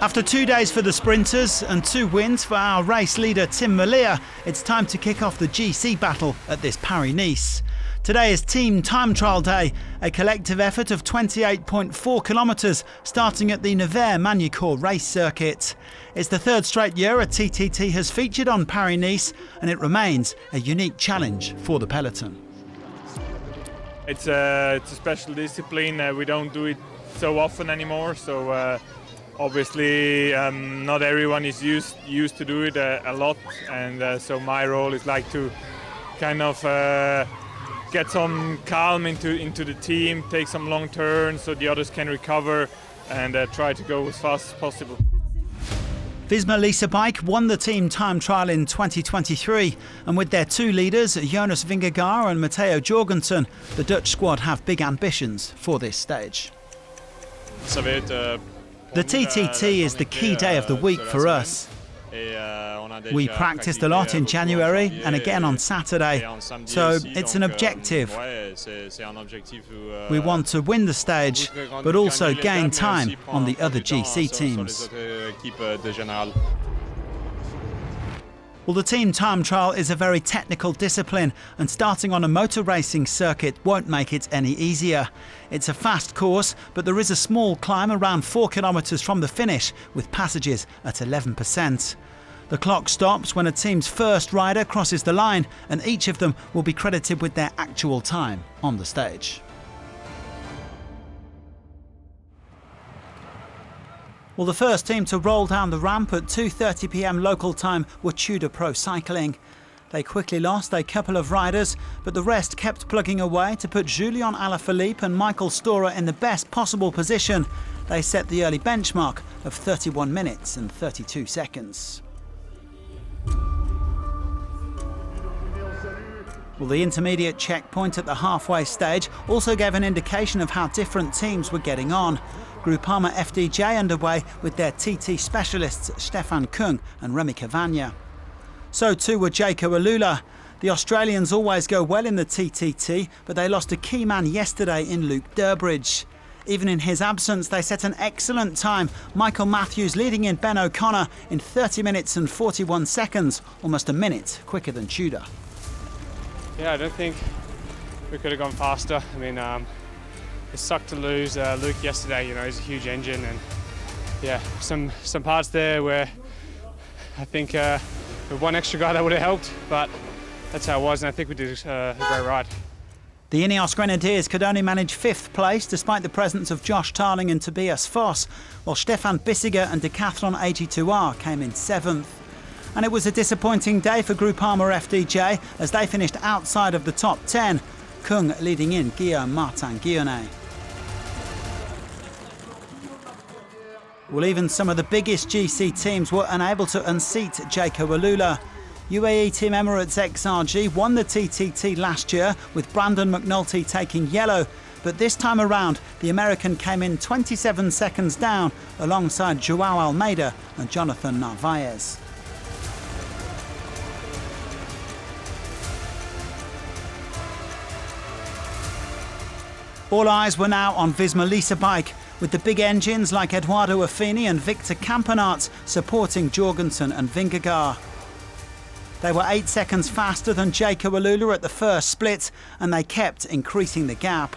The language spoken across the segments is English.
After 2 days for the sprinters and 2 wins for our race leader Tim Merlier, it's time to kick off the GC battle at this Paris-Nice. Today is Team Time Trial Day, a collective effort of 28.4 kilometres starting at the Nevers-Magny-Cours race circuit. It's the third straight year a TTT has featured on Paris-Nice, and it remains a unique challenge for the peloton. It's a special discipline. We don't do it so often anymore, so obviously not everyone is used to do it a lot, and so my role is like to kind of get some calm into the team, take some long turns so the others can recover, and try to go as fast as possible. Visma Lease bike won the team time trial in 2023, and with their 2 leaders, Jonas Vingegaard and Matteo Jorgensen, the Dutch squad have big ambitions for this stage. The TTT is the key day of the week for us. We practiced a lot in January and again on Saturday, so it's an objective. We want to win the stage, but also gain time on the other GC teams. Well, the team time trial is a very technical discipline, and starting on a motor racing circuit won't make it any easier. It's a fast course, but there is a small climb around 4 kilometres from the finish, with passages at 11%. The clock stops when a team's first rider crosses the line, and each of them will be credited with their actual time on the stage. Well, the first team to roll down the ramp at 2:30 p.m. local time were Tudor Pro Cycling. They quickly lost a couple of riders, but the rest kept plugging away to put Julian Alaphilippe and Michael Storer in the best possible position. They set the early benchmark of 31 minutes and 32 seconds. Well, the intermediate checkpoint at the halfway stage also gave an indication of how different teams were getting on. Groupama FDJ underway with their TT specialists Stefan Kung and Remy Cavagna. So too were Jaco Alula. The Australians always go well in the TTT, but they lost a key man yesterday in Luke Durbridge. Even in his absence, they set an excellent time. Michael Matthews leading in Ben O'Connor in 30 minutes and 41 seconds, almost a minute quicker than Tudor. Yeah, I don't think we could have gone faster. I mean, it sucked to lose Luke yesterday. You know, he's a huge engine, and yeah, some parts there where I think with one extra guy that would have helped, but that's how it was, and I think we did a great ride. The Ineos Grenadiers could only manage 5th place despite the presence of Josh Tarling and Tobias Foss, while Stefan Bissiger and Decathlon AG2R came in 7th. And it was a disappointing day for Groupama FDJ as they finished outside of the top 10, Kung leading in Guillaume Martin-Guillonnet. Well, even some of the biggest GC teams were unable to unseat Jaco Alula. UAE Team Emirates XRG won the TTT last year, with Brandon McNulty taking yellow, but this time around the American came in 27 seconds down alongside Joao Almeida and Jonathan Narvaez. All eyes were now on Visma Lease bike, with the big engines like Eduardo Affini and Victor Campenaerts supporting Jorgensen and Vingegaard. They were 8 seconds faster than Jaco Alula at the first split, and they kept increasing the gap.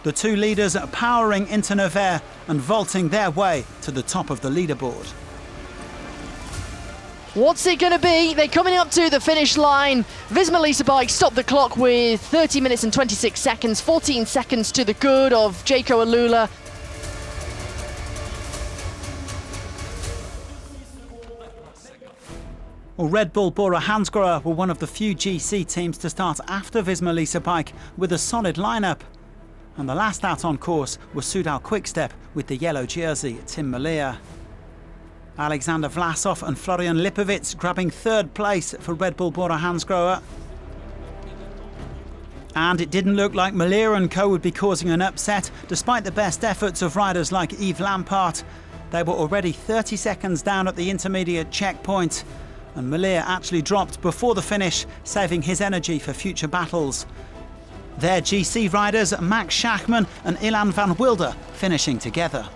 The 2 leaders are powering into Nevers and vaulting their way to the top of the leaderboard. What's it going to be? They're coming up to the finish line. Visma Lease bike stopped the clock with 30 minutes and 26 seconds, 14 seconds to the good of Jaco Alula. Well, Red Bull Bora Hansgrohe were one of the few GC teams to start after Visma Lease bike with a solid lineup. And the last out on course was Soudal Quickstep with the yellow jersey, Tim Merlier. Alexander Vlasov and Florian Lipovic grabbing 3rd place for Red Bull Bora Hansgrohe. And it didn't look like Merlier and co would be causing an upset, despite the best efforts of riders like Yves Lampaert. They were already 30 seconds down at the intermediate checkpoint, and Merlier actually dropped before the finish, saving his energy for future battles. Their GC riders Max Schachmann and Ilan van Wilder finishing together.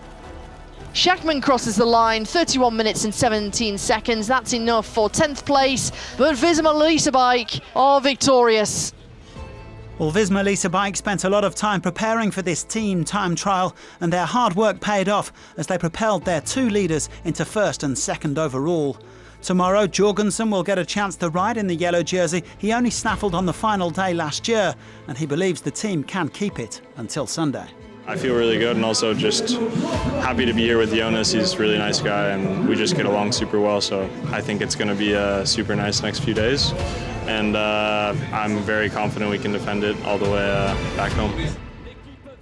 Schachmann crosses the line, 31 minutes and 17 seconds. That's enough for 10th place, but Visma Lease bike are victorious. Well, Visma Lease bike spent a lot of time preparing for this team time trial, and their hard work paid off as they propelled their two leaders into first and second overall. Tomorrow, Jorgensen will get a chance to ride in the yellow jersey he only snaffled on the final day last year, and he believes the team can keep it until Sunday. I feel really good and also just happy to be here with Jonas. He's a really nice guy and we just get along super well, so I think it's going to be a super nice next few days. And I'm very confident we can defend it all the way back home.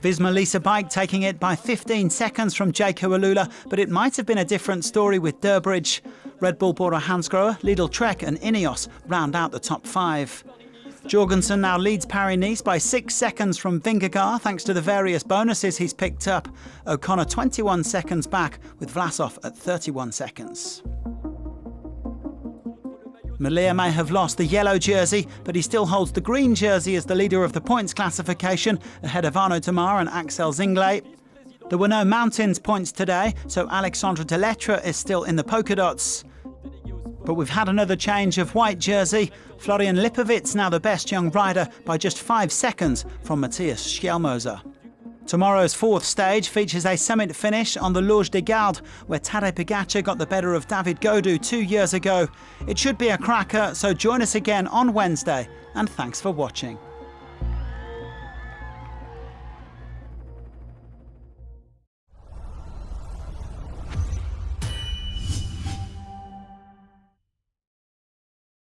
Visma Lease bike taking it by 15 seconds from Jaco Alula, but it might have been a different story with Durbridge. Red Bull Bora Hansgrohe, Lidl Trek and Ineos round out the top 5. Jorgensen now leads Paris-Nice by 6 seconds from Vingegaard thanks to the various bonuses he's picked up. O'Connor 21 seconds back with Vlasov at 31 seconds. Malia may have lost the yellow jersey, but he still holds the green jersey as the leader of the points classification, ahead of Arnaud Démare and Axel Zinglet. There were no mountains points today, so Alexandre Delettre is still in the polka dots. But we've had another change of white jersey. Florian Lipovitz now the best young rider by just 5 seconds from Matthias Schjelmoser. Tomorrow's 4th stage features a summit finish on the Loge des Gardes, where Tadej Pogačar got the better of David Gaudu 2 years ago. It should be a cracker, so join us again on Wednesday, and thanks for watching.